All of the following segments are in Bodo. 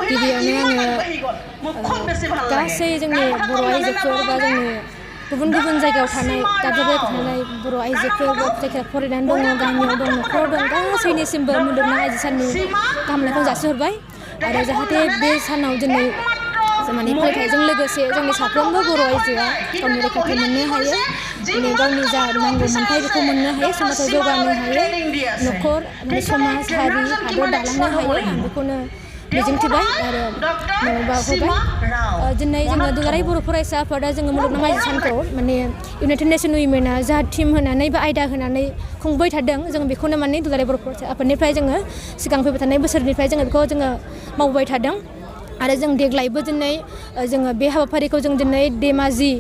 गिबियावनो आङो गासै जोंनि बर' आइजोफोर बा जोंनि गुबुन गुबुन जायगायाव थानाय दाब दाब जायगायाव थानाय बर' आइजोफोर बा जायखिया फरायनानै दङ गामियाव दं न'खराव दं गासैनिसिमबो मुलुगनां आइजो साननि गाहामलायखौ जासिहरबाय आरो जाहाथे बे सानाव दिनै माने फालिथायजों लोगोसे जोंनि साफ्रोमबो बर' आइजोआ गावनि रैखाथि मोननो हायो माने गावनि जा नांगौ मोन्थाय बेखौ मोननो हायो समाजाव जौगानो हायो न'खर माने समाज हारि हादर दालांनो हायो आं बेखौनो मिजिंथिबाय आरो बावहरबाय दिनै जोङो दुलाराय बर' फरायसा आफादा जोङो मुलुगनां आइजो सानखौ माने इउनाइटेड नेसन उइमेना जा टीम होनानै बा आयदा होनानै खुंबाय थादों जों बेखौनो माने दुलाराय बर' फरायसा आफादनिफ्राय जोङो सिगां फैबाय थानाय बोसोरनिफ्राय जोङो बेखौ जोङो मावबाय थादों आरो जों देग्लायबो दिनै जोङो बे हाबाफारिखौ जों दिनै धेमाजि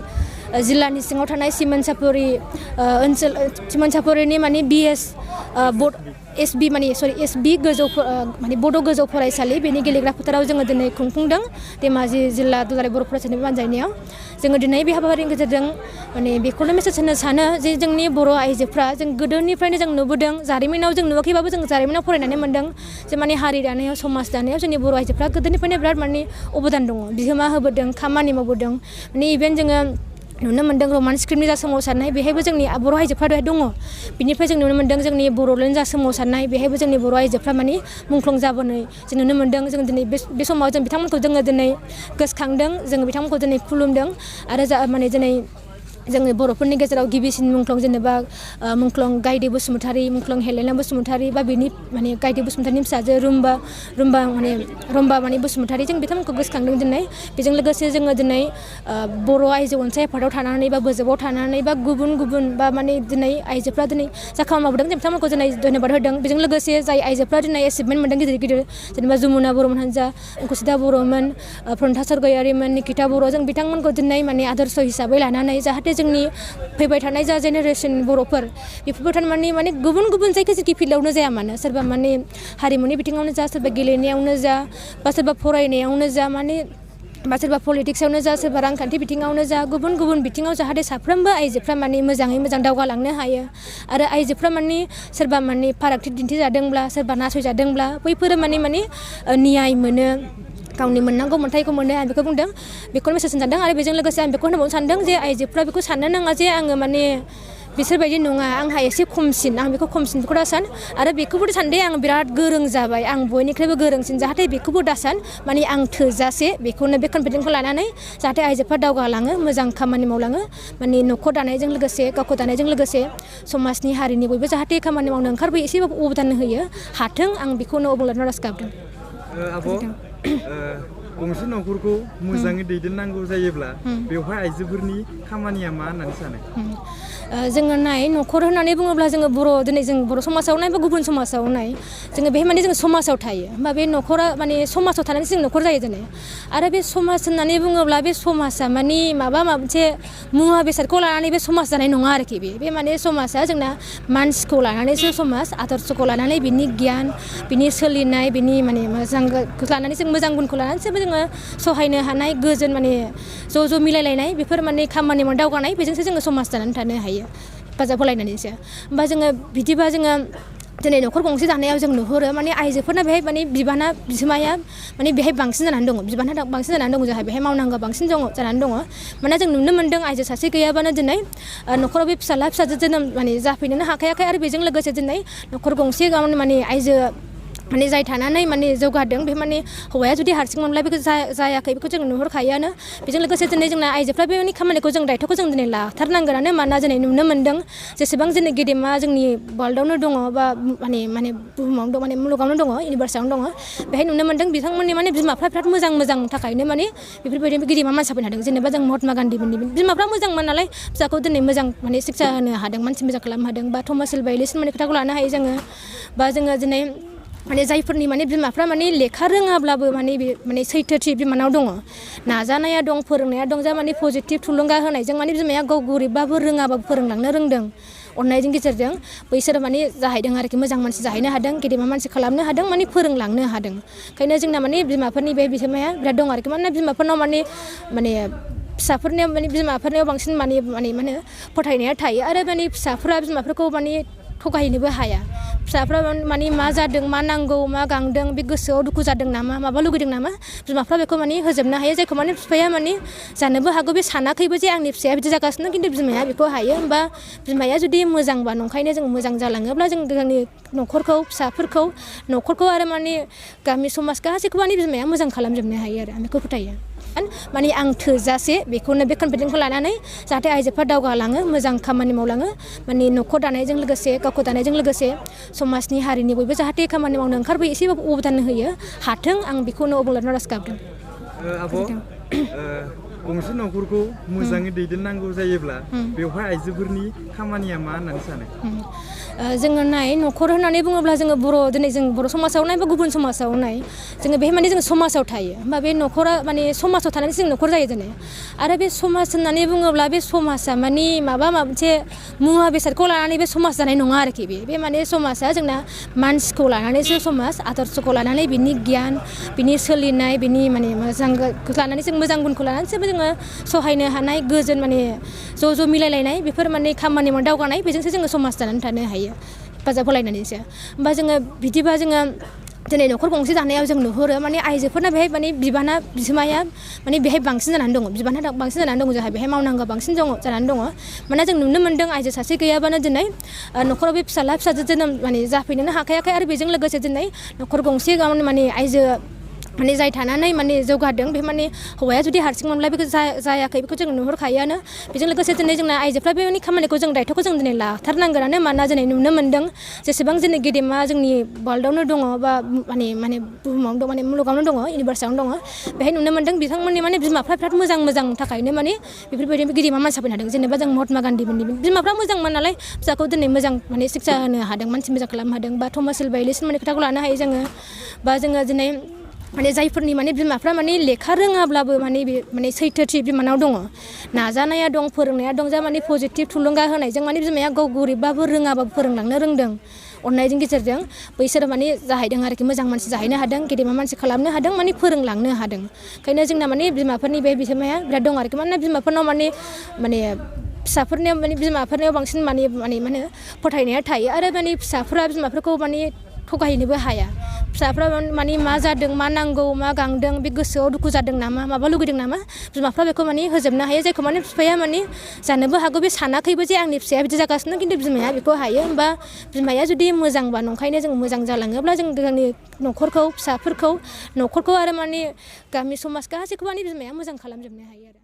जिल्लानि सिङाव थानाय सिमोनसापुरि ओनसोल सिमोनसापुरिनि माने बिएस बड एसबि माने एसबि गोजौ माने बड' गोजौ फरायसालि बेनि गेलेग्रा फोथाराव जोङो दिनै खुंफुंदों धेमाजि जिल्ला दुलाराय बर' फरायसालिनि बानजायनायाव जोङो दिनै बे हाबाफारिनि गेजेरजों माने बेखौनो मेसेज होनो सानो जे जोंनि बर' आइजोफ्रा जों गोदोनिफ्रायनो जों नुबोदों जारिमिनाव जों नुवाखैबाबो जों जारिमिनाव फरायनानै मोनदों जे माने हारि दानायाव समाज दानायाव जोंनि बर' आइजोफ्रा गोदोनिफ्रायनो बिराद माने अबदान दङ बिहोमा होबोदों खामानि मावबोदों माने इभेन जोङो नुनो मोन्दों रमान स्क्रिप्टनि जा सोमावसारनाय बेहायबो जोंनि बर' आइजोफ्रा दङ बिनिफ्राय जों नुनो मोन्दों जोंनि बर'लेण्ड जा सोमावसारनाय बेहायबो जोंनि बर' आइजोफ्रा माने मुंख्लं जाबोनाय जों नुनो मोन्दों जों दिनै बे समाव जों बिथांमोनखौ जोङो दिनै गोसोखांदों जोङो बिथांमोनखौ दिनै खुलुमदों आरो जा माने दिनै जोंनि बर'फोरनि गेजेराव गिबिसिन मुंख्लं जेनेबा मुंख्लं गायदे बसुमतारी मुंख्लं हेलेना बसुमतारी बा बेनि माने गायदे बसुमतारीनि फिसाजो रम्बा माने बसुमतारी जों बिथांमोनखौ गोसोखांदों दिनै बेजों लोगोसे जोङो दिनै बर' आइजो अनसाय आफादाव थानानै बा बोजोबाव थानानै बा गुबुन गुबुन बा माने दिनै आइजोफ्रा दिनै जा खामानि मावबोदों जों बिथांमोनखौ दिनै धन्यबाद होदों बेजों लोगोसे जाय आइजोफ्रा दिनै एचिभमेन्ट मोनदों गिदिर गिदिर जेनेबा जमुना बर'मोन हानजा अंकुसिता बर'मोन प्रन्था सरगयारिमोन निकिता बर' जों बिथांमोनखौ दिनै माने आदर्श हिसाबै लानानै जाहाथे जोंनि फैबाय थानाय जा जेनेरेसन बर'फोर बेफोरबो थारमाने माने गुबुन गुबुन जायखि फिल्डआवनो जाया मानो सोरबा माने हारिमुनि बिथिङावनो जा सोरबा गेलेनायावनो जा बा सोरबा फरायनायावनो जा माने बा सोरबा पलिटिक्सआवनो जा सोरबा रांखान्थि बिथिङावनो जा गुबुन गुबुन बिथिङाव जाहाथे साफ्रोमबो आइजोफ्रा माने मोजाङै मोजां दावगालांनो हायो आरो आइजोफ्रा माने सोरबा माने फारागथि दिन्थिजादोंब्ला सोरबा नासयजादोंब्ला बैफोरो माने न्याय मोनो गावनि मोननांगौ मोन्थायखौ मोनो आं बेखौ बुंदों बेखौनो मेसेज सानदों आरो बेजों लोगोसे आं बेखौ होनबावनो सानदों जे आइजोफ्रा बेखौ साननो नाङा जे आङो माने बिसोरबायदि नङा आंहा एसे खमसिन आं बेखौ खमसिनखौ दासान आरो बेखौबो सानदे आं बिराद गोरों जाबाय आं बयनिख्रुइबो गोरोंसिन जाहाथे बेखौबो दासान माने आं थोजासे बेखौनो बे कनफिडेन्सखौ लानानै जाहाथे आइजोफ्रा दावगालाङो मोजां खामानि मावलाङो माने न'खर दानायजों लोगोसे गावखौ दानायजों लोगोसे समाजनि हारिनि बयबो जाहाथे खामानि मावनो ओंखारबोयो एसेबाबो अबदान होयो हाथों आं बेखौनो अबंलावरि आर'ज गाबदों गंसे न'खरखौ मोजाङै दैदेननांगौ जायोब्ला बेवहाय आइजोफोरनि खामानिया मा होननानै सानो जोङो न'खर होननानै बुङोब्ला जोङो दिनै जों बर' समाजाव नाय बा गुबुन समाजाव नाय जोङो बेहाय माने जोङो समाजाव थायो होमबा बे न'खरा माने समाजाव थानानैसो जों न'खर जायो दिनै आरो बे समाज होननानै बुङोब्ला बे समाजा माने माबा मोनसे मुवा बेसादखौ लानानै बे समाज जानाय नङा आरोखि बे माने समाजा जोंना मानसिखौ लानानैसो समाज आदर्शखौ लानानै बिनि गियान बिनि सोलिनाय बिनि माने मोजांखौ लानानै जों मोजां गुनखौ लानानैसो जोङो सहायनो हानाय गोजोन माने ज' मिलायलायनाय बेफोर माने खामानि दावगानाय बेजोंसो जोङो समाज दानानै थानो हायो हेफाजाब होलायनानैसो होमबा जोङो बिदिबा जोङो दिनै न'खर गंसे दानायाव जों नुहुरो माने आइजोफोरना बेहाय माने बिहोमाया माने बेहाय बांसिन जानानै दङ बिबाना बांसिन जानानै दङ जोंहा बेहाय मावनांगौ बांसिन जानानै दङ माने जों नुनो मोन्दों आइजो सासे गैयाबानो दिनै न'खराव बे फिसाजो जोनोम माने जाफैनोनो हाखायाखै आरो बेजों लोगोसे दिनै न'खर गंसे माने आइजो माने जाय थानानै माने जौगादों बे माने हौवाया जुदि हारसिं मोनब्ला बेखौ जायाखै बेखौ जों नुहुरखायोआनो बेजों लोगोसे दिनै जोंना आइजोफ्रा बेनि खामानिखौ जों दायथ'खौ जों दिनै लाथारनांगोनानो मानोना दिनै नुनो मोन्दों जेसेबां जोंनि गेदेमा जोंनि वर्ल्डआवनो दङ बा माने बुहुमावनो दं माने मुलुगावनो दङ इउनिभार्सआवनो दङ बेहाय नुनो मोन्दों बिथांमोननि माने बिमाफ्रा बिराद मोजां थाखायनो माने बेफोरबायदि गेदेमा मानसि जाफैनो हादों जेनेबा जों महात्मा गान्धीमोननि बिमाफ्रा मोजांमोन नालाय फिसाखौ दिनै मोजां माने शिक्षा होनो हादों मानसि मोजां खालामनो हादों बा थमास एल्वा एडिसन माने खोथाखौ लानो हायो जोङो बा जोङो दिनै माने जायफोरनि माने बिमाफ्रा माने लेखा रोङाब्लाबो माने सैथोथि बिमानाव दङ नाजानाया दं फोरोंनाया दं जा माने पजिटिभ थुलुंगा होनायजों माने बिमाया गाव गोरिबबाबो रोङाबाबो फोरोंलांनो रोंदों अननायनि गेजेरजों बैसोर माने जाहैदों आरोखि मोजां मानसि जाहैनो हादों गेदेमा मानसि खालामनो हादों माने फोरोंलांनो हादों ओंखायनो जोंना माने बिमाफोरनि बे बिहोमाया बिराद दं आरोखि मानोना बिमाफोरनाव माने फिसाफोरनियाव माने बिमाफोरनियाव बांसिन माने मा होनो फोथायनाया थायो आरो माने फिसाफोरा बिमाफोरखौ माने थगायनोबो हाया फिसाफ्रा माने मा जादों मा नांगौ मा गांदों बे गोसोआव दुखु जादों नामा माबा लुगैदों नामा बिमाफ्रा बेखौ माने होजोबनो हायो जायखौ माने बिफाया माने जानोबो हागौ बे सानाखैबो जे आंनि फिसाया बिदि जागासिनो खिन्थु बिमाया बेखौ हायो होमबा बिमाया जुदि मोजांबा नंखायनो जों मोजां जालाङोब्ला जों जोंनि न'खरखौ फिसाफोरखौ न'खरखौ आरो माने गामि समाज गासैखौबो माने बिमाया मोजां खालामजोबनो हायो आरो आं बेखौ फोथायो माने आं थोजासे बेखौनो बे कनफिडेन्सखौ लानानै जाहाथे आइजोफ्रा दावगालाङो मोजां खामानि मावलाङो माने न'खर दानायजों लोगोसे गावखौ दानायजों लोगोसे समाजनि हारिनि बयबो जाहाथे खामानि मावनो ओंखारबोयो एसेबाबो अबदान होयो हाथों आं बेखौनो अबंलावरियाव आरज गाबदों। आब' गंसे न'खरखौ मोजाङै दैदेननांगौ जायोब्ला बेवहाय आइजोफोरनि खामानिया मा होननानै सानो? जोङो नाय न'खर होननानै बुङोब्ला जोङो दिनै जों बर' समाजाव नाय बा गुबुन समाजाव नाय जोङो बेहाय माने जोङो समाजाव थायो होमबा बे न'खरा माने समाजाव थानानैसो जों न'खर जायो दिनै आरो बे समाज होननानै बुङोब्ला बे समाजा माने माबा मोनसे मुवा बेसादखौ लानानै बे समाज जानाय नङा आरोखि बे माने समाजा जोंना मानसिखौ लानानैसो समाज आदर्शखौ लानानै बिनि गियान बिनि सोलिनाय बिनि माने मोजांखौ लानानै जों मोजां गुनखौ लानानैसो जोङो सहायनो हानाय गोजोन माने ज' मिलायलायनाय बेफोर माने खामानि मावनाय दावगानाय बेजोंसो जोङो समाज जानानै थानो हायो हेफाजाब होलायनानैसो होमबा जोङो बिदिबा जोङो दिनै न'खर गंसे दानायाव जों नुहुरो माने आइजोफोरना बेहाय माने बिबाना बिहोमाया माने बेहाय बांसिन जानानै दङ बिबाना बांसिन जानानै दङ जोंहा बेहाय मावनांगौ बांसिन जानानै दङ माने जों नुनो मोन्दों आइजो सासे गैयाबानो दिनै न'खराव बे फिसाजो जोनोम माने जाफैनोनो हाखायाखै आरो बेजों लोगोसे दिनै न'खर गंसे माने आइजो माने जाय थानानै माने जौगादों बे माने हौवाया जुदि हारसिंमोनब्ला बेखौ जायाखै बेखौ जों नुहुरखायोआनो बेजों लोगोसे दिनै जोंना आइजोफ्रा बेनि खामानिखौ जों दायथ'खौ जों दिनै लाथारनांगोनानो मानोना दिनै नुनो मोन्दों जेसेबां जोंनि गेदेमा जोंनि वर्ल्डआवनो दङ बा माने बुहुमावनो दं माने मुलुगावनो दङ इउनिभार्सआवनो दङ बेहाय नुनो मोन्दों बिथांमोननि माने बिमाफ्रा बिराद मोजां थाखायनो माने बेफोरबायदि गेदेमा मानसि जाफैनो हादों जेनेबा जों महात्मा गान्धीमोननि बिमाफ्रा मोजांमोन नालाय फिसाखौ दिनै मोजां माने शिक्षा होनो हादों मानसि मोजां खालामनो हादों बा थमास एलभा एडिसननि खोथाखौ लानो हायो जोङो बा जोङो दिनै माने जायफोरनि माने बिमाफ्रा माने लेखा रोङाब्लाबो माने सैथोथि बिमानाव दङ नाजानाया दं फोरोंनाया दं जा माने पजिटिभ थुलुंगा होनायजों माने बिमाया गाव गोरिबबाबो रोङाबाबो फोरोंलांनो रोंदों अननायनि गेजेरजों बैसोर माने जाहैदों आरोखि मोजां मानसि जाहैनो हादों गेदेमा मानसि खालामनो हादों माने फोरोंलांनो हादों ओंखायनो जोंना माने बिमाफोरनि बे बिहोमाया बिराद दं आरोखि मानोना बिमाफोरनाव माने फिसाफोरनियाव माने बिमाफोरनियाव बांसिन माने मा होनो फोथायनाया थायो आरो माने फिसाफोरा बिमाफोरखौ माने थगायनोबो हाया फिसाफ्रा माने मा जादों मा नांगौ मा गांदों बे गोसोआव दुखु जादों नामा माबा लुगैदों नामा बिमाफ्रा बेखौ माने होजोबनो हायो जायखौ माने बिफाया माने जानोबो हागौ बे सानाखैबो जे आंनि फिसाया बिदि जागासिनो खिन्थु बिमाया बेखौ हायो होमबा बिमाया जुदि मोजांबा नंखायनो जों मोजां जालाङोब्ला जों जोंनि न'खरखौ फिसाफोरखौ न'खरखौ आरो माने गामि समाज गासैखौबो माने बिमाया मोजां खालामजोबनो हायो आरो